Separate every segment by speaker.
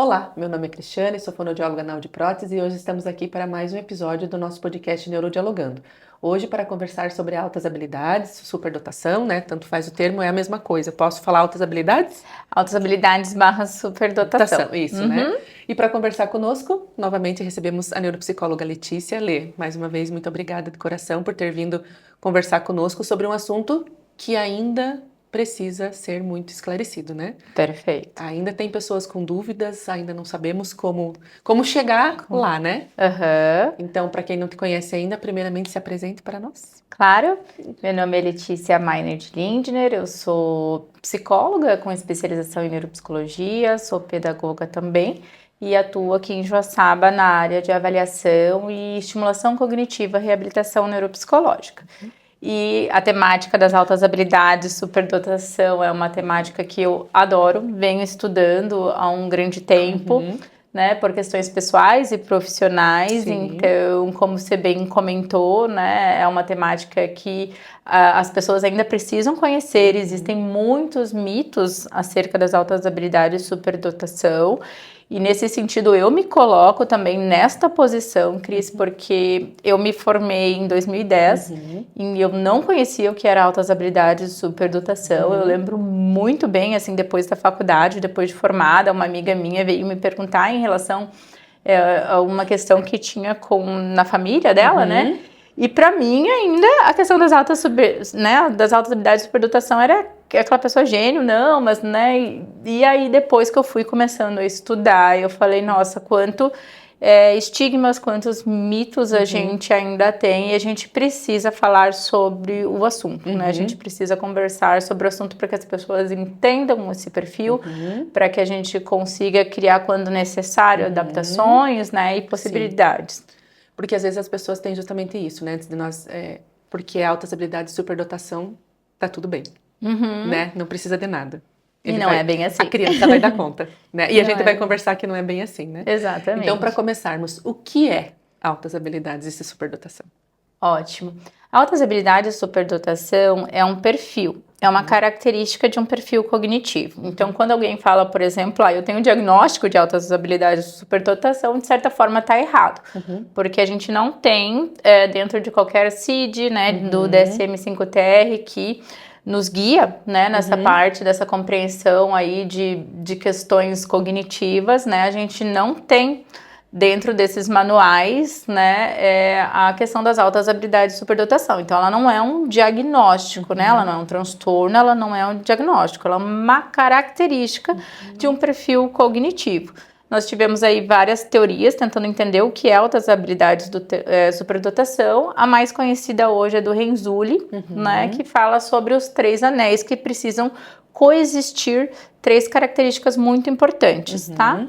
Speaker 1: Olá, meu nome é Cristiane, sou fonoaudióloga na Audiprótese e hoje estamos aqui para mais um episódio do nosso podcast Neurodialogando. Hoje para conversar sobre altas habilidades, superdotação, né? Tanto faz o termo, é a mesma coisa. Posso falar altas habilidades?
Speaker 2: Altas habilidades barra superdotação.
Speaker 1: Isso, né? E para conversar conosco, novamente recebemos a neuropsicóloga Letícia Lê. Mais uma vez, muito obrigada de coração por ter vindo conversar conosco sobre um assunto que ainda precisa ser muito esclarecido, né?
Speaker 2: Perfeito.
Speaker 1: Ainda tem pessoas com dúvidas, ainda não sabemos como chegar lá, né? Então, para quem não te conhece ainda, primeiramente se apresente para nós.
Speaker 2: Claro, meu nome é Letícia Meinert Lindner, eu sou psicóloga com especialização em neuropsicologia, sou pedagoga também e atuo aqui em Joaçaba na área de avaliação e estimulação cognitiva, reabilitação neuropsicológica. E a temática das altas habilidades, superdotação, é uma temática que eu adoro, venho estudando há um grande tempo, né, por questões pessoais e profissionais.
Speaker 1: Sim.
Speaker 2: Então, como você bem comentou, né, é uma temática que as pessoas ainda precisam conhecer. Existem muitos mitos acerca das altas habilidades e superdotação. E nesse sentido, eu me coloco também nesta posição, Cris, porque eu me formei em 2010 e eu não conhecia o que era altas habilidades e superdotação. Eu lembro muito bem, assim, depois da faculdade, depois de formada, uma amiga minha veio me perguntar em relação a uma questão que tinha na família dela, né? E para mim ainda a questão das altas habilidades de superdotação era aquela pessoa gênio, não, mas né, e aí depois que eu fui começando a estudar, eu falei, nossa, quanto estigmas, quantos mitos a gente ainda tem e a gente precisa falar sobre o assunto, né? A gente precisa conversar sobre o assunto para que as pessoas entendam esse perfil, para que a gente consiga criar, quando necessário, adaptações, né, e possibilidades.
Speaker 1: Sim. Porque às vezes as pessoas têm justamente isso, né? Antes de nós, porque altas habilidades e superdotação, tá tudo bem, né? Não precisa de nada.
Speaker 2: E não é bem assim.
Speaker 1: A criança vai dar conta, né? E a gente vai conversar que não é bem assim, né?
Speaker 2: Exatamente.
Speaker 1: Então, para começarmos, o que é altas habilidades e superdotação?
Speaker 2: Ótimo. Altas habilidades e superdotação é um perfil, é uma característica de um perfil cognitivo. Então, quando alguém fala, por exemplo, eu tenho um diagnóstico de altas habilidades e superdotação, de certa forma está errado. Porque a gente não tem, dentro de qualquer CID, né, do DSM-5-TR, que nos guia, né, nessa parte dessa compreensão aí de questões cognitivas, né, a gente não tem dentro desses manuais, né, a questão das altas habilidades de superdotação. Então, ela não é um diagnóstico, né, ela não é um transtorno, ela não é um diagnóstico, ela é uma característica de um perfil cognitivo. Nós tivemos aí várias teorias tentando entender o que é altas habilidades superdotação. A mais conhecida hoje é do Renzulli, né, que fala sobre os 3 anéis que precisam coexistir 3 características muito importantes, tá?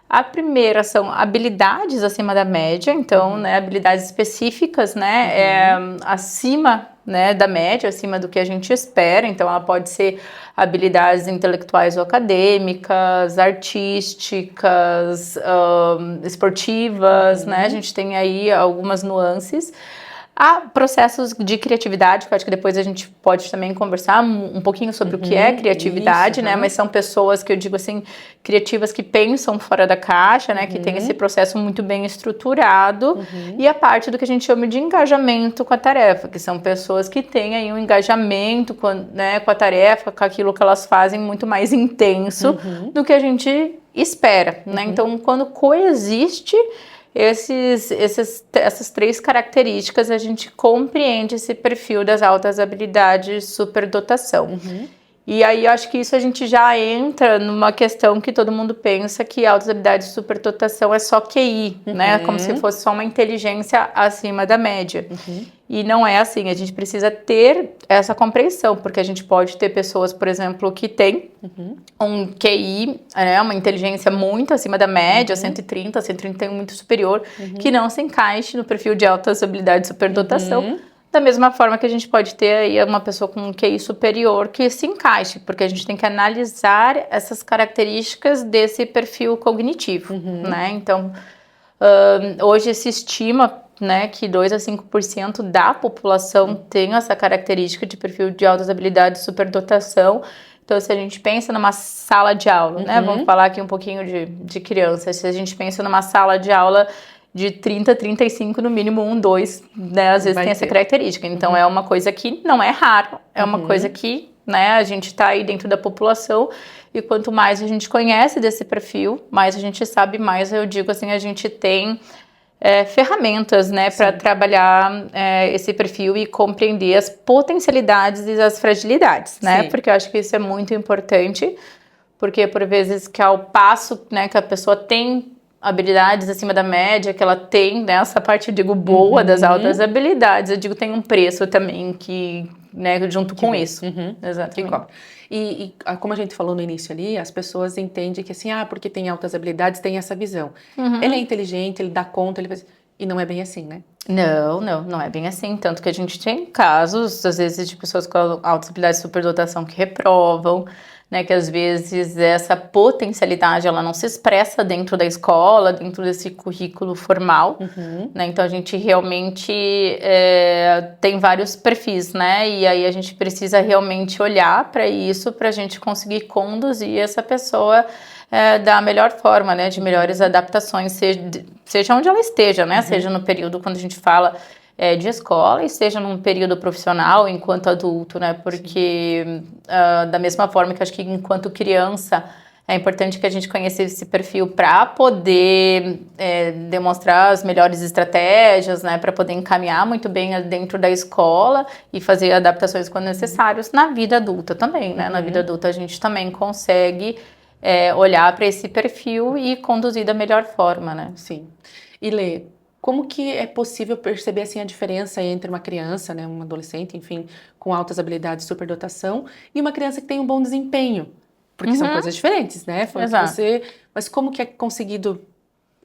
Speaker 2: A primeira são habilidades acima da média, então, né, habilidades específicas, né, acima, né, da média, acima do que a gente espera. Então, ela pode ser habilidades intelectuais ou acadêmicas, artísticas, esportivas, né, a gente tem aí algumas nuances. Há processos de criatividade, que eu acho que depois a gente pode também conversar um pouquinho sobre o que é criatividade, né? Mas são pessoas que eu digo assim, criativas que pensam fora da caixa, né? Que tem esse processo muito bem estruturado. E a parte do que a gente chama de engajamento com a tarefa, que são pessoas que têm aí um engajamento com a tarefa, com aquilo que elas fazem muito mais intenso do que a gente espera, né? Então, quando coexiste essas 3 características, a gente compreende esse perfil das altas habilidades superdotação. E aí, eu acho que isso a gente já entra numa questão que todo mundo pensa que altas habilidades de superdotação é só QI, né? Como se fosse só uma inteligência acima da média. E não é assim, a gente precisa ter essa compreensão, porque a gente pode ter pessoas, por exemplo, que têm um QI, né, uma inteligência muito acima da média, 130, 131, muito superior, que não se encaixe no perfil de altas habilidades de superdotação. Da mesma forma que a gente pode ter aí uma pessoa com um QI superior que se encaixe, porque a gente tem que analisar essas características desse perfil cognitivo, né? Então, hoje se estima, né, que 2 a 5% da população tem essa característica de perfil de altas habilidades de superdotação. Então, se a gente pensa numa sala de aula, né? Vamos falar aqui um pouquinho de criança. Se a gente pensa numa sala de aula de 30, 35, no mínimo 1, 2, né? Às vezes tem essa característica. Então, é uma coisa que não é raro, é uma coisa que, né, a gente tá aí dentro da população e quanto mais a gente conhece desse perfil, mais a gente sabe, mais eu digo assim, a gente tem ferramentas, né, para trabalhar esse perfil e compreender as potencialidades e as fragilidades, né? Sim. Porque eu acho que isso é muito importante, porque por vezes que ao passo, né, que a pessoa tem habilidades acima da média, que ela tem, né, essa parte, eu digo, boa das altas habilidades, eu digo, tem um preço também que, né, junto com isso. Exatamente.
Speaker 1: E como a gente falou no início ali, as pessoas entendem que assim, porque tem altas habilidades, tem essa visão. Ele é inteligente, ele dá conta, ele faz... E não é bem assim, né?
Speaker 2: Não é bem assim. Tanto que a gente tem casos, às vezes, de pessoas com altas habilidades de superdotação que reprovam, né, que às vezes essa potencialidade ela não se expressa dentro da escola, dentro desse currículo formal, né, então a gente realmente tem vários perfis, né, e aí a gente precisa realmente olhar para isso para a gente conseguir conduzir essa pessoa da melhor forma, né, de melhores adaptações, seja onde ela esteja, né, seja no período quando a gente fala de escola e seja num período profissional enquanto adulto, né? Porque da mesma forma que eu acho que enquanto criança é importante que a gente conheça esse perfil para poder demonstrar as melhores estratégias, né? Para poder encaminhar muito bem dentro da escola e fazer adaptações quando necessários na vida adulta também, né? Na vida adulta a gente também consegue olhar para esse perfil e conduzir da melhor forma, né?
Speaker 1: Sim. E Lê, como que é possível perceber assim a diferença entre uma criança, né, um adolescente, enfim, com altas habilidades de superdotação e uma criança que tem um bom desempenho? Porque são coisas diferentes, né? Mas como que é conseguido?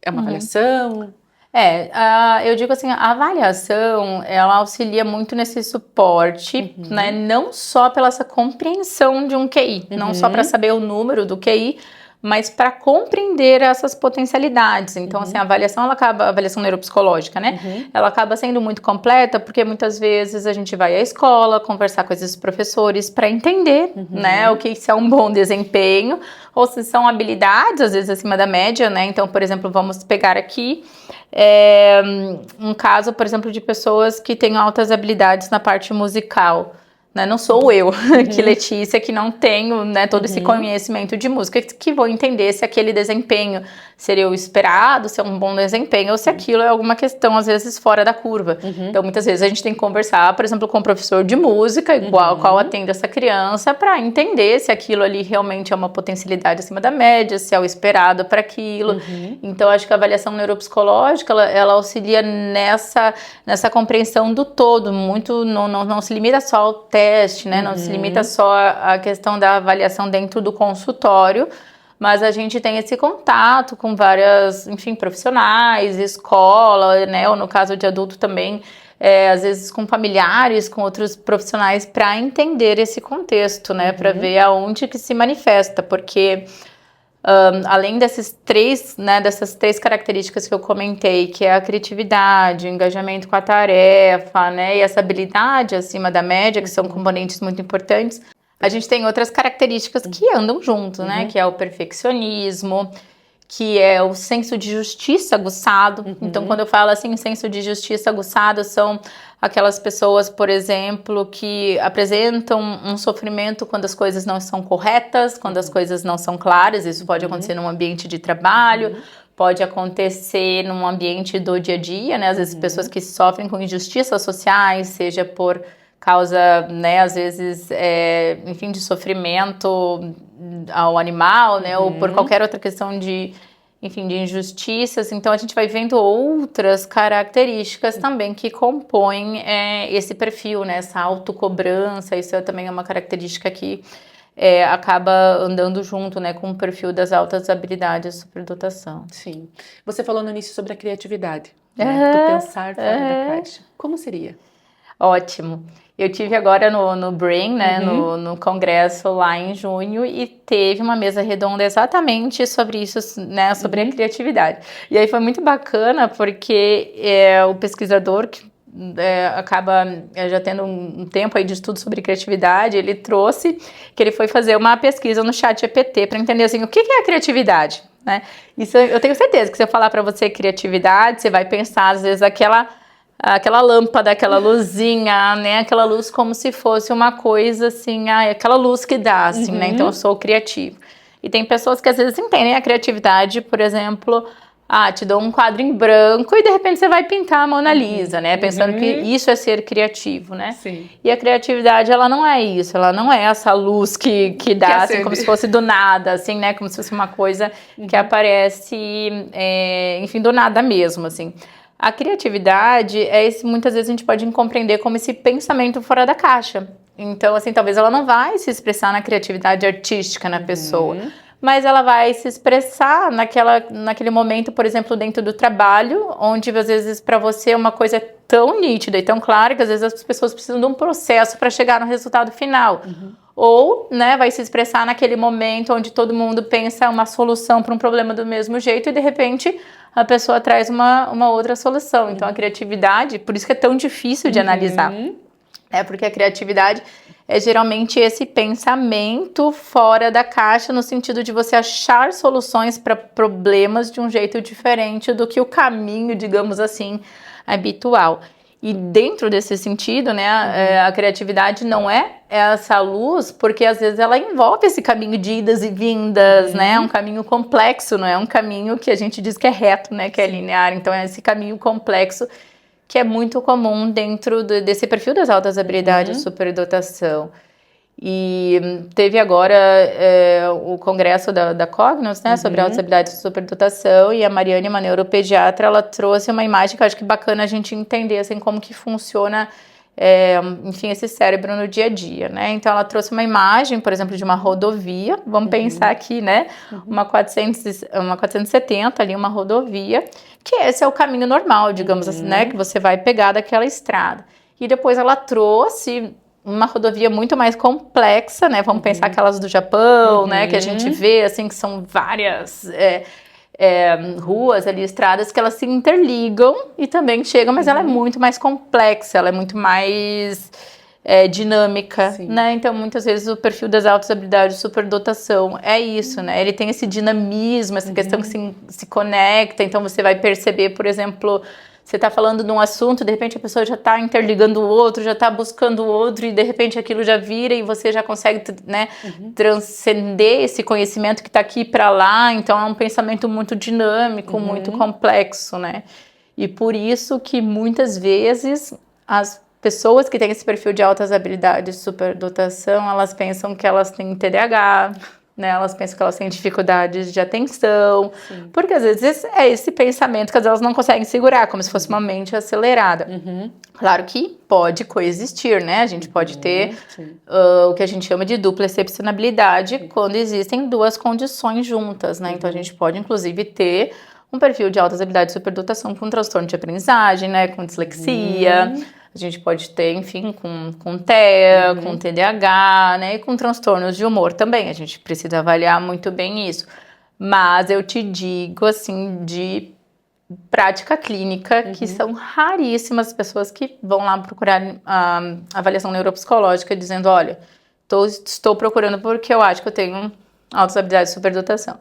Speaker 1: É uma avaliação?
Speaker 2: Eu digo assim, a avaliação, ela auxilia muito nesse suporte, né? Não só pela essa compreensão de um QI, não só para saber o número do QI, mas para compreender essas potencialidades. Então, assim, a avaliação, a avaliação neuropsicológica, né? Ela acaba sendo muito completa, porque muitas vezes a gente vai à escola, conversar com esses professores para entender, né, o que é um bom desempenho, ou se são habilidades, às vezes, acima da média, né? Então, por exemplo, vamos pegar aqui um caso, por exemplo, de pessoas que têm altas habilidades na parte musical. Né? Não sou eu, que Letícia, que não tenho, né, todo esse conhecimento de música, que vou entender se aquele desempenho seria o esperado, se é um bom desempenho, ou se aquilo é alguma questão, às vezes, fora da curva. Então, muitas vezes a gente tem que conversar, por exemplo, com um professor de música, qual atende essa criança, para entender se aquilo ali realmente é uma potencialidade acima da média, se é o esperado para aquilo. Então, acho que a avaliação neuropsicológica, ela auxilia nessa compreensão do todo, muito, não se limita só ao teste, né? Não se limita só à questão da avaliação dentro do consultório, mas a gente tem esse contato com várias, enfim, profissionais, escola, né? Ou no caso de adulto também, às vezes com familiares, com outros profissionais, para entender esse contexto, né? Para ver aonde que se manifesta, porque além dessas três características que eu comentei, que é a criatividade, o engajamento com a tarefa, né, e essa habilidade acima da média, que são componentes muito importantes, a gente tem outras características que andam junto, né, que é o perfeccionismo, que é o senso de justiça aguçado. Então, quando eu falo assim, senso de justiça aguçado, são aquelas pessoas, por exemplo, que apresentam um sofrimento quando as coisas não são corretas, quando as coisas não são claras. Isso pode acontecer num ambiente de trabalho, pode acontecer num ambiente do dia a dia, né? Às vezes pessoas que sofrem com injustiças sociais, seja por causa, né, às vezes, enfim, de sofrimento ao animal, né, ou por qualquer outra questão de, enfim, de injustiças. Então, a gente vai vendo outras características também que compõem esse perfil, né, essa autocobrança. Isso também é uma característica que acaba andando junto, né, com o perfil das altas habilidades de superdotação.
Speaker 1: Sim. Você falou no início sobre a criatividade, né, do pensar fora da caixa. Como seria?
Speaker 2: Ótimo. Eu tive agora no Brain, né, no congresso lá em junho, e teve uma mesa redonda exatamente sobre isso, né, sobre a criatividade. E aí foi muito bacana porque o pesquisador, acaba já tendo um tempo aí de estudo sobre criatividade, ele trouxe que ele foi fazer uma pesquisa no ChatGPT para entender assim, o que é a criatividade, né? Isso eu tenho certeza que se eu falar para você criatividade, você vai pensar às vezes aquela lâmpada, aquela luzinha, né? Aquela luz como se fosse uma coisa assim, aquela luz que dá, assim, né? Então eu sou criativo. E tem pessoas que às vezes entendem a criatividade, por exemplo, te dou um quadro em branco e de repente você vai pintar a Mona Lisa, né? Pensando que isso é ser criativo, né?
Speaker 1: Sim.
Speaker 2: E a criatividade, ela não é isso, ela não é essa luz que dá, assim, como se fosse do nada, assim, né? Como se fosse uma coisa que aparece, enfim, do nada mesmo, assim. A criatividade muitas vezes a gente pode compreender como esse pensamento fora da caixa. Então, assim, talvez ela não vai se expressar na criatividade artística na pessoa, mas ela vai se expressar naquele momento, por exemplo, dentro do trabalho, onde às vezes para você uma coisa é tão nítida e tão clara que às vezes as pessoas precisam de um processo para chegar no resultado final. Ou, né, vai se expressar naquele momento onde todo mundo pensa uma solução para um problema do mesmo jeito e de repente a pessoa traz uma outra solução. Então a criatividade, por isso que é tão difícil de analisar. Porque a criatividade é geralmente esse pensamento fora da caixa, no sentido de você achar soluções para problemas de um jeito diferente do que o caminho, digamos assim, habitual. E dentro desse sentido, né, a criatividade não é essa luz, porque às vezes ela envolve esse caminho de idas e vindas, né, um caminho complexo, não é um caminho que a gente diz que é reto, né, que é linear. Então é esse caminho complexo que é muito comum dentro desse perfil das altas habilidades, superdotação. E teve agora o congresso da Cognos, né, sobre altas habilidades de superdotação, e a Mariane, uma neuropediatra, ela trouxe uma imagem que eu acho que é bacana a gente entender, assim, como que funciona, enfim, esse cérebro no dia a dia, né? Então, ela trouxe uma imagem, por exemplo, de uma rodovia, vamos pensar aqui, né, uma 470 ali, uma rodovia, que esse é o caminho normal, digamos assim, né, que você vai pegar daquela estrada. E depois ela trouxe uma rodovia muito mais complexa, né? Vamos pensar aquelas do Japão, né? Que a gente vê, assim, que são várias ruas ali, estradas, que elas se interligam e também chegam, mas ela é muito mais complexa, ela é muito mais dinâmica, né? Então, muitas vezes, o perfil das altas habilidades de superdotação é isso, né? Ele tem esse dinamismo, essa questão que se conecta, então você vai perceber, por exemplo, você está falando de um assunto, de repente a pessoa já está interligando o outro, já está buscando o outro, e de repente aquilo já vira e você já consegue, né, transcender esse conhecimento que está aqui para lá. Então é um pensamento muito dinâmico, muito complexo, né? E por isso que muitas vezes as pessoas que têm esse perfil de altas habilidades de superdotação, elas pensam que elas têm TDAH, né? Elas pensam que elas têm dificuldades de atenção, porque às vezes é esse pensamento que às vezes elas não conseguem segurar, como se fosse uma mente acelerada. Claro que pode coexistir, né? A gente pode ter o que a gente chama de dupla excepcionalidade quando existem duas condições juntas, né? Então a gente pode inclusive ter um perfil de altas habilidades de superdotação com transtorno de aprendizagem, né? Com dislexia. A gente pode ter, enfim, com TEA, com TDAH, né? E com transtornos de humor também. A gente precisa avaliar muito bem isso. Mas eu te digo, assim, de prática clínica, que são raríssimas as pessoas que vão lá procurar a avaliação neuropsicológica dizendo, olha, estou procurando porque eu acho que eu tenho altas habilidades de superdotação.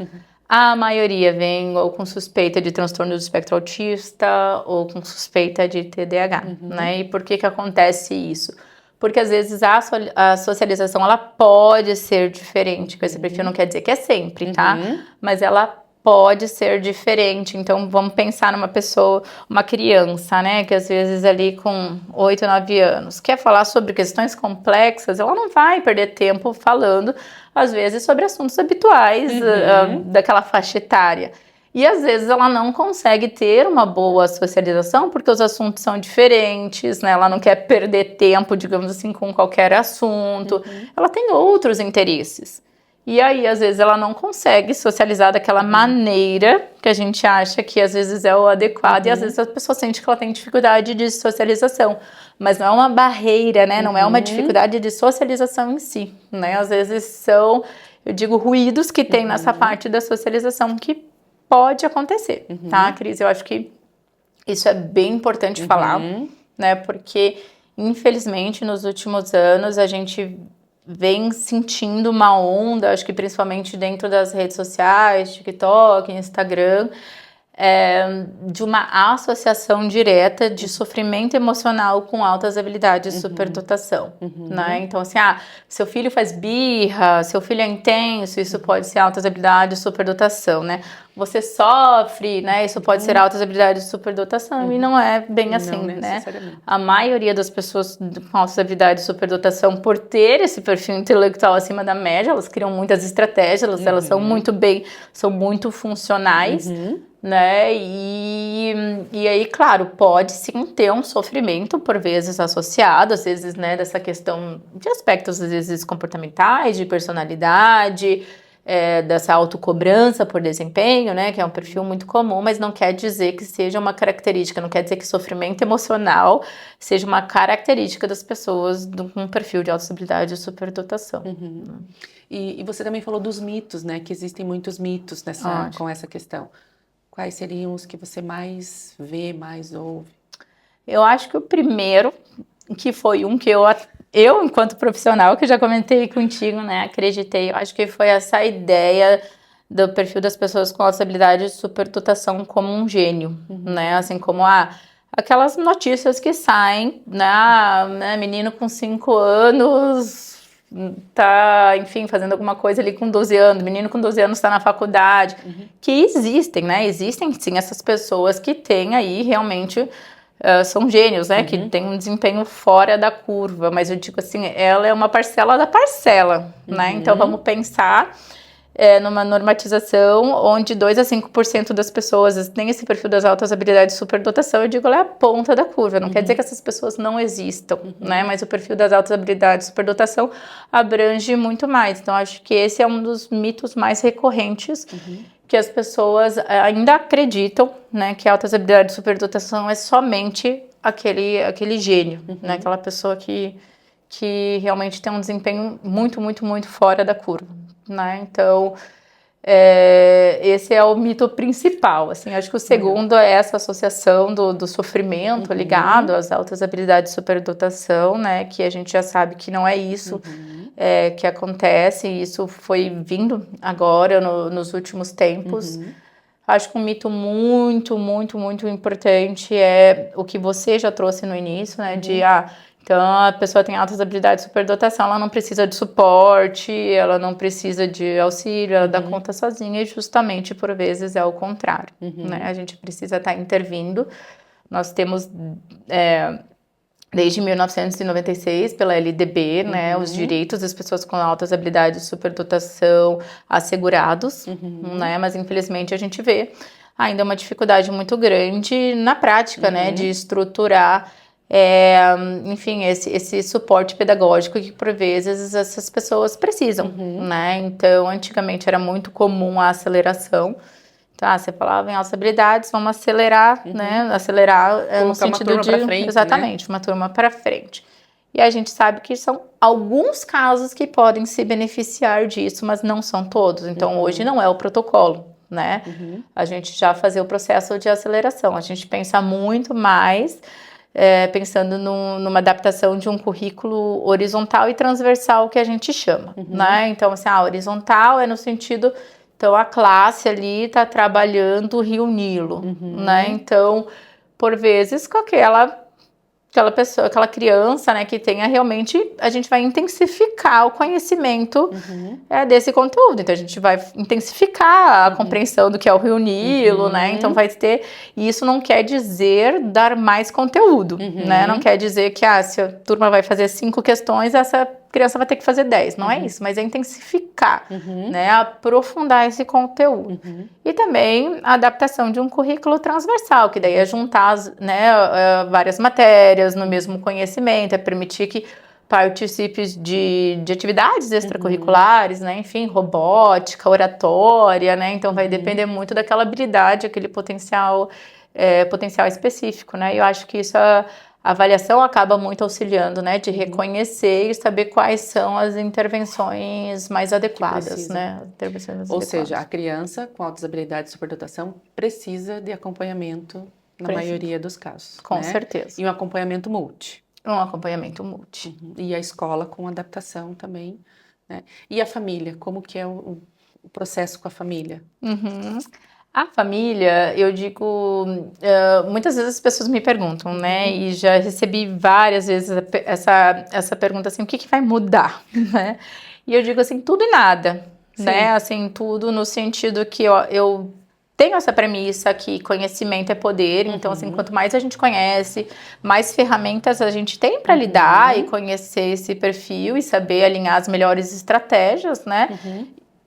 Speaker 2: A maioria vem ou com suspeita de transtorno do espectro autista ou com suspeita de TDAH, né? E por que acontece isso? Porque às vezes a socialização ela pode ser diferente, com esse perfil não quer dizer que é sempre, tá? Mas ela pode ser diferente. Então vamos pensar numa pessoa, uma criança, né? Que às vezes ali com 8, 9 anos quer falar sobre questões complexas, ela não vai perder tempo falando às vezes sobre assuntos habituais daquela faixa etária. E às vezes ela não consegue ter uma boa socialização porque os assuntos são diferentes, né? Ela não quer perder tempo, digamos assim, com qualquer assunto. Ela tem outros interesses. E aí, às vezes, ela não consegue socializar daquela maneira que a gente acha que, às vezes, é o adequado. E, às vezes, a pessoa sente que ela tem dificuldade de socialização. Mas não é uma barreira, né? Não é uma dificuldade de socialização em si, né? Às vezes, são, eu digo, ruídos que tem nessa parte da socialização que pode acontecer, tá, Cris? Eu acho que isso é bem importante falar. né? Porque, infelizmente, nos últimos anos, a gente vem sentindo uma onda, acho que principalmente dentro das redes sociais, TikTok, Instagram, de uma associação direta de sofrimento emocional com altas habilidades de superdotação, né? Então, assim, seu filho faz birra, seu filho é intenso, isso pode ser altas habilidades de superdotação, né? Você sofre, né? Isso pode ser altas habilidades de superdotação, e não é bem assim,
Speaker 1: Não
Speaker 2: né?
Speaker 1: necessariamente.
Speaker 2: A maioria das pessoas com altas habilidades de superdotação, por ter esse perfil intelectual acima da média, elas criam muitas estratégias, elas são muito funcionais, né? E aí, claro, pode sim ter um sofrimento por vezes associado, às vezes, né, dessa questão de aspectos, às vezes, comportamentais, de personalidade, dessa autocobrança por desempenho, né, que é um perfil muito comum, mas não quer dizer que seja uma característica, não quer dizer que sofrimento emocional seja uma característica das pessoas com um perfil de autoestabilidade e superdotação.
Speaker 1: E você também falou dos mitos, né, que existem muitos mitos com essa questão. Quais seriam os que você mais vê, mais ouve?
Speaker 2: Eu acho que o primeiro, que foi um que eu enquanto profissional, que já comentei contigo, né, acreditei, eu acho que foi essa ideia do perfil das pessoas com altas habilidades de superdotação como um gênio, né, assim como aquelas notícias que saem, né, menino com 5 anos tá, enfim, fazendo alguma coisa ali com 12 anos, menino com 12 anos está na faculdade, que existem, né, existem sim essas pessoas que têm aí realmente, são gênios, né, que têm um desempenho fora da curva, mas eu digo assim, ela é uma parcela da parcela, né, então vamos pensar numa normatização onde 2 a 5% das pessoas têm esse perfil das altas habilidades de superdotação, eu digo, ela é a ponta da curva, não quer dizer que essas pessoas não existam, né, mas o perfil das altas habilidades de superdotação abrange muito mais, então acho que esse é um dos mitos mais recorrentes, que as pessoas ainda acreditam, né, que altas habilidades de superdotação é somente aquele gênio, né, aquela pessoa que realmente tem um desempenho muito, muito, muito fora da curva, né, então esse é o mito principal, assim, acho que o segundo é essa associação do sofrimento ligado às altas habilidades de superdotação, né, que a gente já sabe que não é isso que acontece, e isso foi vindo agora nos últimos tempos. Acho que um mito muito, muito, muito importante é o que você já trouxe no início, né, então a pessoa tem altas habilidades de superdotação, ela não precisa de suporte, ela não precisa de auxílio, ela dá conta sozinha, e justamente por vezes é o contrário, né? A gente precisa estar intervindo. Nós temos desde 1996 pela LDB, né, os direitos das pessoas com altas habilidades de superdotação assegurados, né, mas infelizmente a gente vê ainda uma dificuldade muito grande na prática, né, de estruturar enfim, esse suporte pedagógico que por vezes essas pessoas precisam, né? Então, antigamente era muito comum a aceleração. Tá, você falava em altas habilidades, vamos acelerar, né? Acelerar no sentido de
Speaker 1: frente,
Speaker 2: exatamente, uma turma para frente. E a gente sabe que são alguns casos que podem se beneficiar disso, mas não são todos. Então, hoje não é o protocolo, né? A gente já fazer o processo de aceleração. A gente pensa muito mais pensando numa adaptação de um currículo horizontal e transversal, que a gente chama, né? Então, assim, horizontal é no sentido, então a classe ali está trabalhando o Rio Nilo, né? Então, por vezes, com aquela pessoa, aquela criança, né, que tenha realmente, a gente vai intensificar o conhecimento desse conteúdo. Então, a gente vai intensificar a compreensão do que é o Rio Nilo, né? Então, vai ter... E isso não quer dizer dar mais conteúdo, né? Não quer dizer que, se a turma vai fazer 5 questões, essa criança vai ter que fazer 10. Não é isso, mas é intensificar, né? Aprofundar esse conteúdo. E também a adaptação de um currículo transversal, que daí é juntar, né, várias matérias no mesmo conhecimento, é permitir que participe de atividades extracurriculares, né, enfim, robótica, oratória, né, então vai depender muito daquela habilidade, aquele potencial específico, né, e eu acho que isso a avaliação acaba muito auxiliando, né, de reconhecer e saber quais são as intervenções mais adequadas, né,
Speaker 1: Ou seja, a criança com altas habilidades de superdotação precisa de acompanhamento na maioria dos casos.
Speaker 2: Com certeza.
Speaker 1: E um acompanhamento multi.
Speaker 2: Um acompanhamento multi.
Speaker 1: E a escola com adaptação também, né? E a família, como que é o processo com a família?
Speaker 2: A família, eu digo, muitas vezes as pessoas me perguntam, né? E já recebi várias vezes essa pergunta assim, o que vai mudar, né? E eu digo assim, tudo e nada, né? Assim, tudo no sentido que eu tenho essa premissa que conhecimento é poder, então assim, quanto mais a gente conhece, mais ferramentas a gente tem para lidar e conhecer esse perfil e saber alinhar as melhores estratégias, né?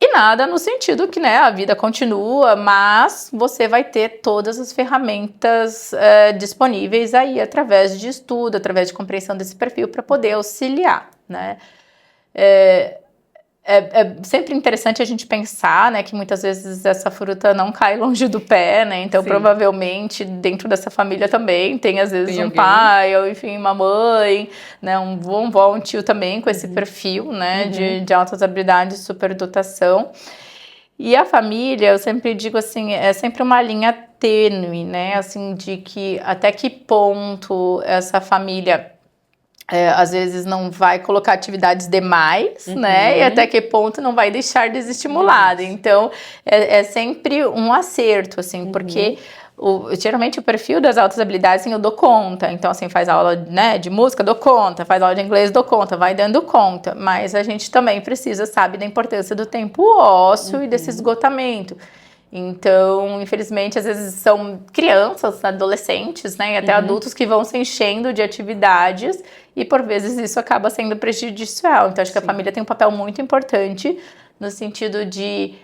Speaker 2: E nada no sentido que, né, a vida continua, mas você vai ter todas as ferramentas disponíveis aí através de estudo, através de compreensão desse perfil para poder auxiliar, né? É sempre interessante a gente pensar, né, que muitas vezes essa fruta não cai longe do pé, né, então provavelmente dentro dessa família também tem às vezes um pai, ou enfim, uma mãe, né, um vovó, um tio também com esse perfil, né, de altas habilidades, superdotação. E a família, eu sempre digo assim, é sempre uma linha tênue, né, assim, de que até que ponto essa família às vezes não vai colocar atividades demais, né? E até que ponto não vai deixar desestimulada. Então, é sempre um acerto, assim, porque geralmente o perfil das altas habilidades, assim, eu dou conta. Então, assim, faz aula, né, de música, dou conta. Faz aula de inglês, dou conta. Vai dando conta. Mas a gente também precisa, sabe, da importância do tempo ósseo e desse esgotamento. Então, infelizmente, às vezes são crianças, adolescentes, né, e até adultos que vão se enchendo de atividades e, por vezes, isso acaba sendo prejudicial. Então, acho que a família tem um papel muito importante no sentido de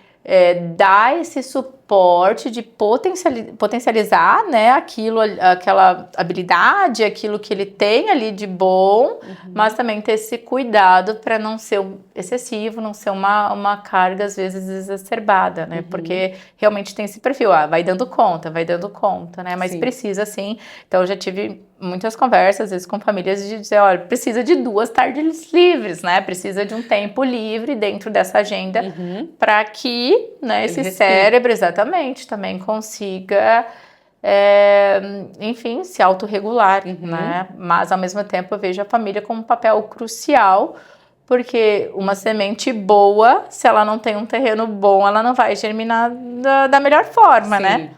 Speaker 2: dar esse suporte, de potencializar, né, aquela habilidade, aquilo que ele tem ali de bom, mas também ter esse cuidado para não ser excessivo, não ser uma carga, às vezes, exacerbada, né, porque realmente tem esse perfil, vai dando conta, né, mas precisa sim. Então, eu já tive muitas conversas, às vezes, com famílias de dizer, olha, precisa de 2 tardes livres, né, precisa de um tempo livre dentro dessa agenda para que, né, esse cérebro, exatamente, também consiga, enfim, se autorregular, né? Mas, ao mesmo tempo, eu vejo a família como um papel crucial, porque uma semente boa, se ela não tem um terreno bom, ela não vai germinar da melhor forma, né?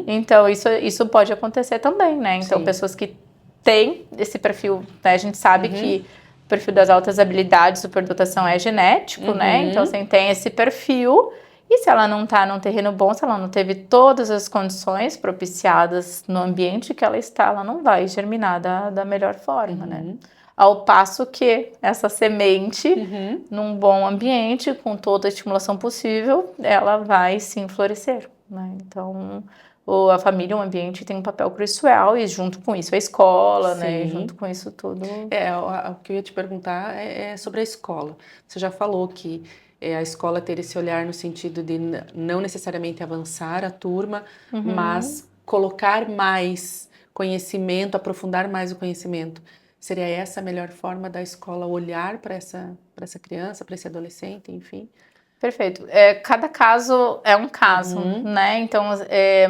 Speaker 2: Então, isso pode acontecer também, né? Então, pessoas que têm esse perfil, né? A gente sabe que o perfil das altas habilidades, superdotação é genético, né? Então, assim, tem esse perfil. E se ela não está num terreno bom, se ela não teve todas as condições propiciadas no ambiente que ela está, ela não vai germinar da melhor forma, né? Ao passo que essa semente, num bom ambiente, com toda a estimulação possível, ela vai sim florescer, né? Então, a família, o ambiente tem um papel crucial e junto com isso a escola, né? E junto com isso tudo.
Speaker 1: O que eu ia te perguntar é sobre a escola. Você já falou que a escola ter esse olhar no sentido de não necessariamente avançar a turma, mas colocar mais conhecimento, aprofundar mais o conhecimento. Seria essa a melhor forma da escola olhar para essa criança, para esse adolescente, enfim?
Speaker 2: Perfeito. Cada caso é um caso, né? Então,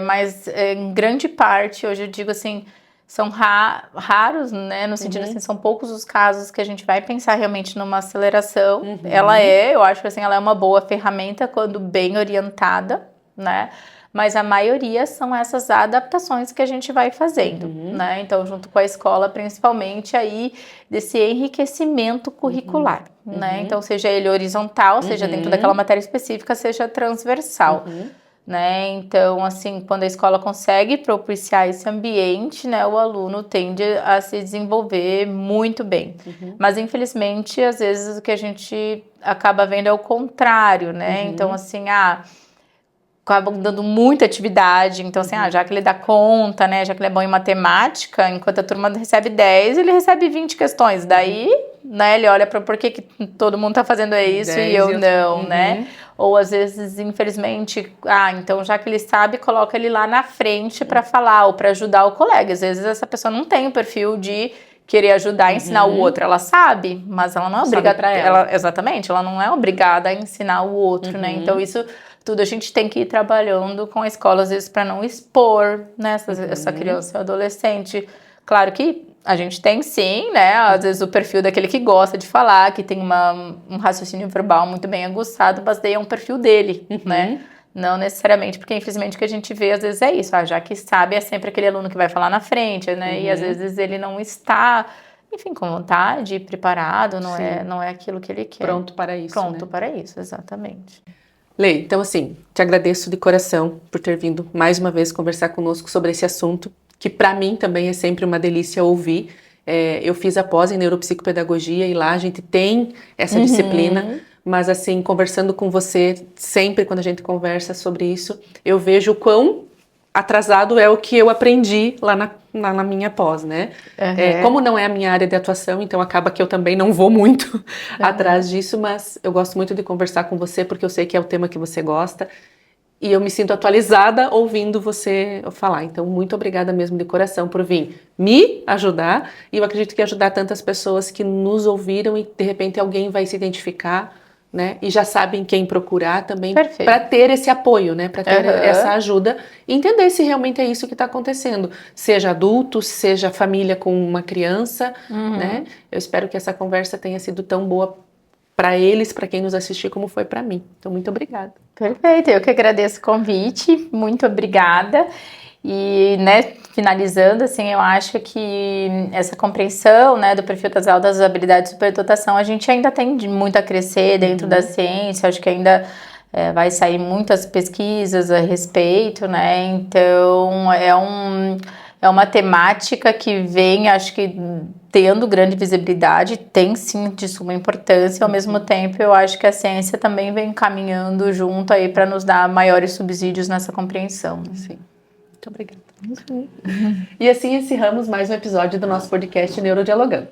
Speaker 2: mas em grande parte, hoje eu digo assim, são raros, né? No sentido assim, são poucos os casos que a gente vai pensar realmente numa aceleração. Eu acho que assim, ela é uma boa ferramenta quando bem orientada, né? Mas a maioria são essas adaptações que a gente vai fazendo, né? Então, junto com a escola, principalmente aí desse enriquecimento curricular, né? Então, seja ele horizontal, seja dentro daquela matéria específica, seja transversal, né? Então, assim, quando a escola consegue propiciar esse ambiente, né, o aluno tende a se desenvolver muito bem. Mas, infelizmente, às vezes o que a gente acaba vendo é o contrário, né? Então, assim, acabam dando muita atividade, então assim, já que ele dá conta, né, já que ele é bom em matemática, enquanto a turma recebe 10, ele recebe 20 questões, daí, né, ele olha para por que todo mundo tá fazendo isso e eu não, né, ou às vezes, infelizmente, então já que ele sabe, coloca ele lá na frente para falar ou para ajudar o colega, às vezes essa pessoa não tem o perfil de querer ajudar a ensinar o outro, ela sabe, mas ela não é obrigada, exatamente, ela não é obrigada a ensinar o outro, né, então isso tudo a gente tem que ir trabalhando com a escola, às vezes, para não expor, né, essa criança ou adolescente. Claro que a gente tem sim, né, às vezes o perfil daquele que gosta de falar, que tem um raciocínio verbal muito bem aguçado, mas daí é um perfil dele, né? Não necessariamente, porque infelizmente o que a gente vê às vezes é isso, já que sabe é sempre aquele aluno que vai falar na frente, né, e às vezes ele não está, enfim, com vontade, preparado, não é aquilo que ele quer.
Speaker 1: Pronto para isso,
Speaker 2: Pronto
Speaker 1: né?
Speaker 2: para isso, exatamente.
Speaker 1: Lê, então assim, te agradeço de coração por ter vindo mais uma vez conversar conosco sobre esse assunto, que para mim também é sempre uma delícia ouvir. Eu fiz a pós em neuropsicopedagogia e lá a gente tem essa disciplina, mas assim, conversando com você, sempre quando a gente conversa sobre isso, eu vejo o quão atrasado é o que eu aprendi lá na minha pós, né? Como não é a minha área de atuação, então acaba que eu também não vou muito atrás disso, mas eu gosto muito de conversar com você, porque eu sei que é o tema que você gosta, e eu me sinto atualizada ouvindo você falar. Então, muito obrigada mesmo de coração por vir me ajudar, e eu acredito que ajudar tantas pessoas que nos ouviram e de repente alguém vai se identificar, né? E já sabem quem procurar também para ter esse apoio, né? Para ter essa ajuda e entender se realmente é isso que está acontecendo. Seja adulto, seja família com uma criança, né? Eu espero que essa conversa tenha sido tão boa para eles, para quem nos assistiu, como foi para mim. Então, muito obrigada.
Speaker 2: Perfeito, eu que agradeço o convite, muito obrigada. E, né, finalizando, assim, eu acho que essa compreensão, né, do perfil das altas habilidades de superdotação, a gente ainda tem muito a crescer dentro da ciência, acho que ainda vai sair muitas pesquisas a respeito, né, então é uma temática que vem, acho que tendo grande visibilidade, tem sim de suma importância, ao mesmo tempo eu acho que a ciência também vem caminhando junto aí para nos dar maiores subsídios nessa compreensão.
Speaker 1: Sim. Muito obrigada. E assim encerramos mais um episódio do nosso podcast Neurodialogando.